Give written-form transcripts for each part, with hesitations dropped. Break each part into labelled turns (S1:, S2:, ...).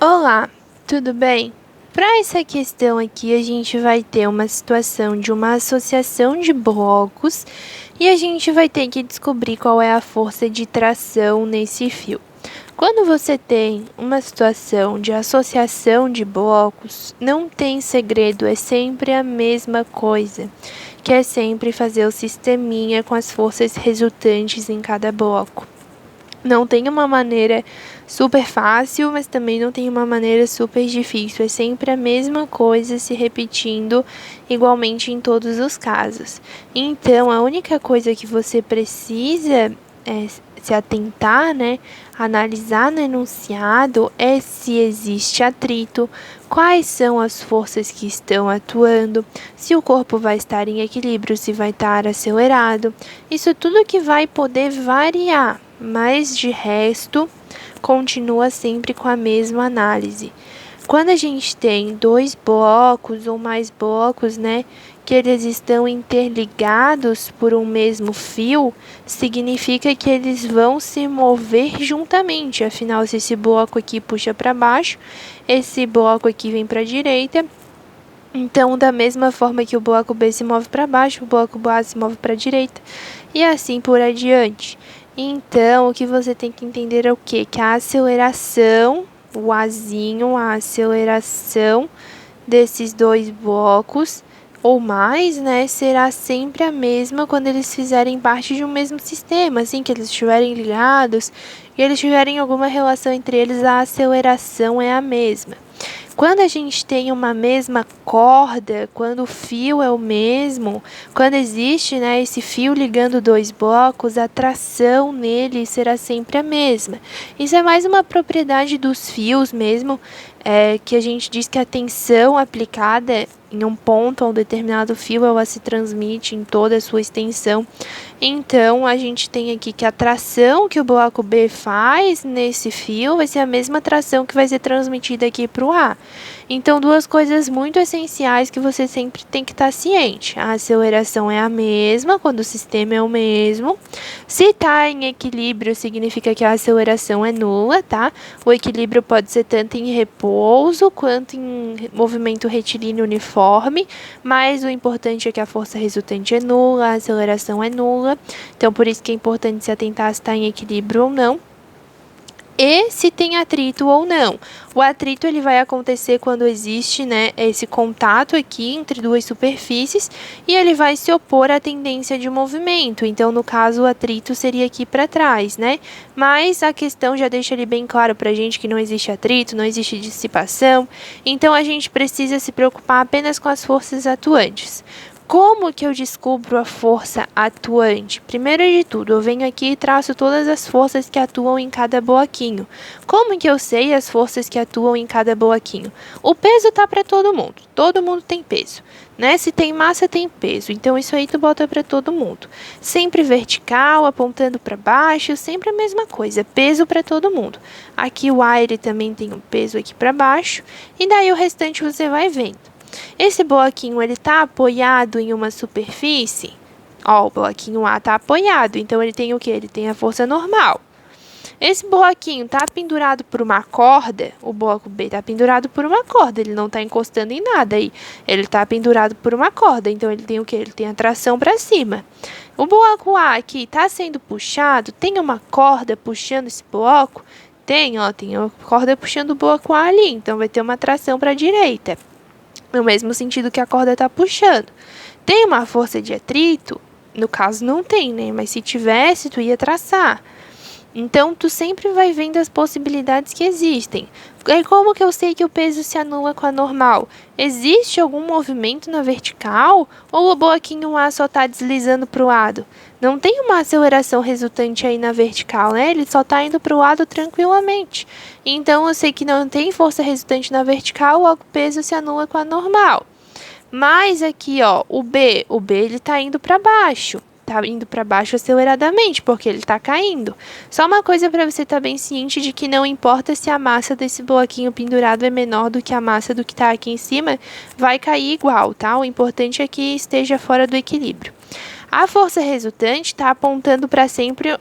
S1: Olá, tudo bem? Para essa questão aqui, a gente vai ter uma situação de uma associação de blocos e a gente vai ter que descobrir qual é a força de tração nesse fio. Quando você tem uma situação de associação de blocos, não tem segredo, é sempre a mesma coisa, que é sempre fazer o sisteminha com as forças resultantes em cada bloco. Não tem uma maneira super fácil, mas também não tem uma maneira super difícil. É sempre a mesma coisa se repetindo igualmente em todos os casos. Então, a única coisa que você precisa se atentar, né, analisar no enunciado é se existe atrito, quais são as forças que estão atuando, se o corpo vai estar em equilíbrio, se vai estar acelerado. Isso tudo que vai poder variar, mas de resto continua sempre com a mesma análise. Quando a gente tem dois blocos ou mais blocos, né, que eles estão interligados por um mesmo fio, significa que eles vão se mover juntamente. Afinal, se esse bloco aqui puxa para baixo, esse bloco aqui vem para a direita. Então, da mesma forma que o bloco B se move para baixo, o bloco A se move para a direita e assim por adiante. Então, o que você tem que entender é o quê? Que a aceleração, o Azinho, a aceleração desses dois blocos ou mais, né, será sempre a mesma quando eles fizerem parte de um mesmo sistema, assim, que eles estiverem ligados e eles tiverem alguma relação entre eles, a aceleração é a mesma. Quando a gente tem uma mesma corda, quando o fio é o mesmo, quando existe, né, esse fio ligando dois blocos, a tração nele será sempre a mesma. Isso é mais uma propriedade dos fios mesmo, que a gente diz que a tensão aplicada em um ponto a um determinado fio, ela se transmite em toda a sua extensão. Então, a gente tem aqui que a tração que o bloco B faz nesse fio vai ser a mesma tração que vai ser transmitida aqui para o A. Então, duas coisas muito essenciais que você sempre tem que estar ciente. A aceleração é a mesma quando o sistema é o mesmo. Se está em equilíbrio, significa que a aceleração é nula, tá? O equilíbrio pode ser tanto em repouso quanto em movimento retilíneo uniforme, mas o importante é que a força resultante é nula, a aceleração é nula. Então, por isso que é importante se atentar se está em equilíbrio ou não. E se tem atrito ou não. O atrito ele vai acontecer quando existe, né, esse contato aqui entre duas superfícies e ele vai se opor à tendência de movimento. Então, no caso, o atrito seria aqui para trás, né? Mas a questão já deixa ali bem claro para a gente que não existe atrito, não existe dissipação. Então, a gente precisa se preocupar apenas com as forças atuantes. Como que eu descubro a força atuante? Primeiro de tudo, eu venho aqui e traço todas as forças que atuam em cada bloquinho. Como que eu sei as forças que atuam em cada bloquinho? O peso tá para todo mundo tem peso, né? Se tem massa, tem peso, então isso aí tu bota para todo mundo. Sempre vertical, apontando para baixo, sempre a mesma coisa, peso para todo mundo. Aqui o ar ele também tem um peso aqui para baixo, e daí o restante você vai vendo. Esse bloquinho ele está apoiado em uma superfície. Ó, o bloquinho A está apoiado, então ele tem o que? Ele tem a força normal. Esse bloquinho está pendurado por uma corda, o bloco B está pendurado por uma corda, ele não está encostando em nada aí. Ele está pendurado por uma corda, então ele tem o que? Ele tem a tração para cima. O bloco A aqui está sendo puxado, tem uma corda puxando esse bloco? Tem, ó, tem uma corda puxando o bloco A ali, então vai ter uma tração para a direita. No mesmo sentido que a corda está puxando. Tem uma força de atrito? No caso não tem, né? Mas se tivesse, tu ia traçar. Então, tu sempre vai vendo as possibilidades que existem. E como que eu sei que o peso se anula com a normal? Existe algum movimento na vertical? Ou o bloquinho A só está deslizando para o lado? Não tem uma aceleração resultante aí na vertical, né? Ele só está indo para o lado tranquilamente. Então, eu sei que não tem força resultante na vertical, logo o peso se anula com a normal. Mas aqui, ó, o B ele está indo para baixo. Tá indo para baixo aceleradamente, porque ele tá caindo. Só uma coisa para você estar bem ciente de que não importa se a massa desse bloquinho pendurado é menor do que a massa do que tá aqui em cima, vai cair igual, tá? O importante é que esteja fora do equilíbrio. A força resultante está apontando para sempre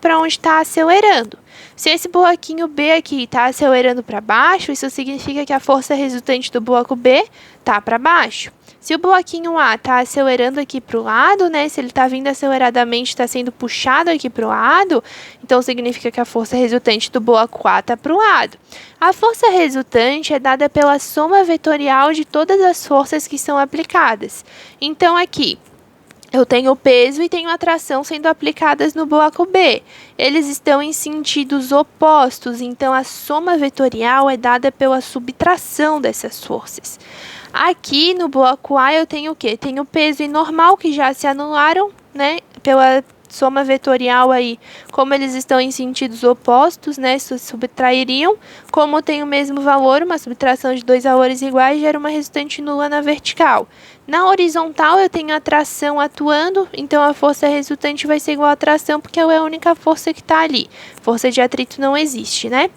S1: para onde está acelerando. Se esse bloquinho B aqui está acelerando para baixo, isso significa que a força resultante do bloco B está para baixo. Se o bloquinho A está acelerando aqui para o lado, né? Se ele está vindo aceleradamente, está sendo puxado aqui para o lado, então significa que a força resultante do bloco A está para o lado. A força resultante é dada pela soma vetorial de todas as forças que são aplicadas. Então, aqui, eu tenho o peso e tenho a tração sendo aplicadas no bloco B. Eles estão em sentidos opostos, então a soma vetorial é dada pela subtração dessas forças. Aqui no bloco A eu tenho o quê? Tenho o peso e normal que já se anularam, né? Pela soma vetorial aí, como eles estão em sentidos opostos, né? Se subtrairiam, como tem o mesmo valor, uma subtração de dois valores iguais gera uma resultante nula na vertical. Na horizontal eu tenho a tração atuando, então a força resultante vai ser igual à tração, porque ela é a única força que está ali. Força de atrito não existe, né?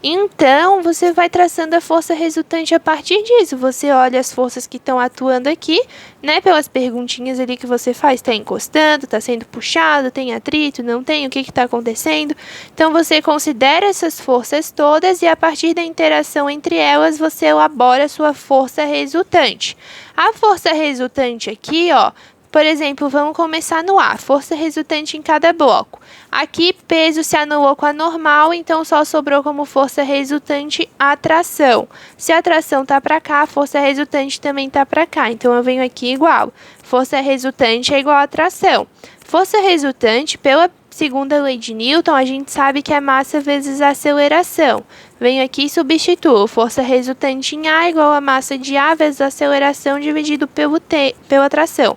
S1: Então, você vai traçando a força resultante a partir disso. Você olha as forças que estão atuando aqui, né? Pelas perguntinhas ali que você faz. Está encostando, está sendo puxado, tem atrito, não tem, o que está acontecendo? Então, você considera essas forças todas e a partir da interação entre elas, você elabora a sua força resultante. A força resultante aqui, ó, por exemplo, vamos começar no A, força resultante em cada bloco. Aqui, peso se anulou com a normal, então só sobrou como força resultante a tração. Se a tração está para cá, a força resultante também está para cá. Então, eu venho aqui igual. Força resultante é igual a tração. Força resultante, pela segunda lei de Newton, a gente sabe que é massa vezes aceleração. Venho aqui e substituo. Força resultante em A igual a massa de A vezes aceleração dividido pela tração.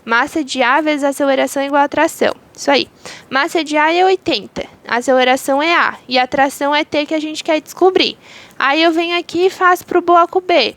S1: Massa de A vezes aceleração igual a tração. Isso aí. Massa de A é 80, a aceleração é A e a tração é T que a gente quer descobrir. Aí eu venho aqui e faço para o bloco B.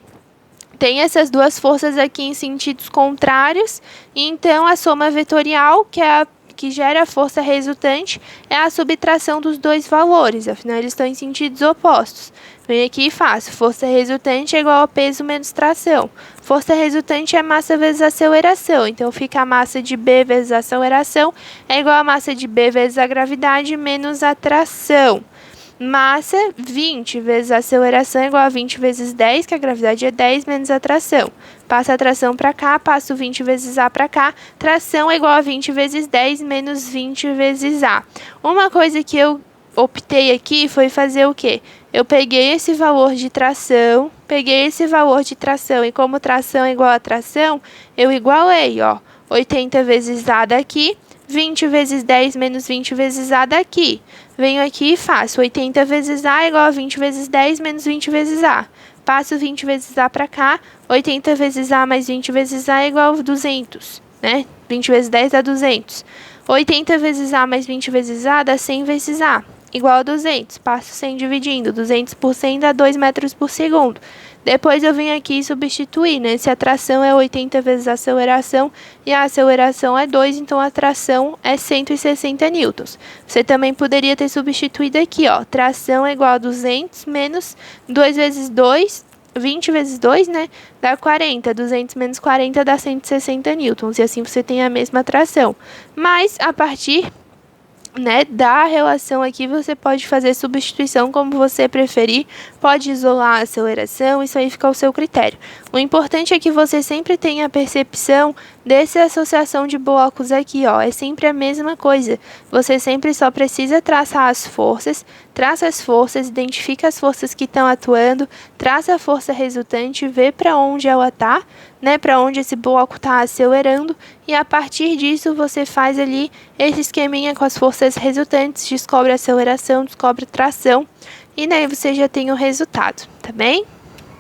S1: Tem essas duas forças aqui em sentidos contrários, então a soma vetorial, que é a que gera a força resultante, é a subtração dos dois valores, afinal eles estão em sentidos opostos. Venho aqui e faço. Força resultante é igual a peso menos tração. Força resultante é massa vezes aceleração, então fica a massa de B vezes a aceleração é igual a massa de B vezes a gravidade menos a tração. Massa, 20 vezes a aceleração é igual a 20 vezes 10, que a gravidade é 10 menos a tração. Passa a tração para cá, passo 20 vezes A para cá. Tração é igual a 20 vezes 10 menos 20 vezes A. Uma coisa que eu optei aqui foi fazer o quê? Eu peguei esse valor de tração, e como tração é igual a tração, eu igualei, ó, 80 vezes A daqui, 20 vezes 10 menos 20 vezes A daqui. Venho aqui e faço 80 vezes A igual a 20 vezes 10 menos 20 vezes A. Passo 20 vezes A para cá, 80 vezes A mais 20 vezes A é igual a 200, né? 20 vezes 10 dá 200. 80 vezes A mais 20 vezes A dá 100 vezes A, igual a 200. Passo 100 dividindo, 200 por 100 dá 2 metros por segundo. Depois eu venho aqui e substituir, né? Se a tração é 80 vezes a aceleração e a aceleração é 2, então a tração é 160 newtons. Você também poderia ter substituído aqui, ó. Tração é igual a 200 menos 2 vezes 2, 20 vezes 2, né? Dá 40. 200 menos 40 dá 160 newtons. E assim você tem a mesma tração. Mas, a partir, né, da relação aqui, você pode fazer substituição como você preferir, pode isolar a aceleração, isso aí fica ao seu critério. O importante é que você sempre tenha a percepção dessa associação de blocos aqui, ó, é sempre a mesma coisa. Você sempre só precisa traçar as forças, traça as forças, identifica as forças que estão atuando, traça a força resultante, vê para onde ela está, né, para onde esse bloco está acelerando, e a partir disso você faz ali esse esqueminha com as forças resultantes, descobre a aceleração, descobre a tração, e daí você já tem o resultado, tá bem?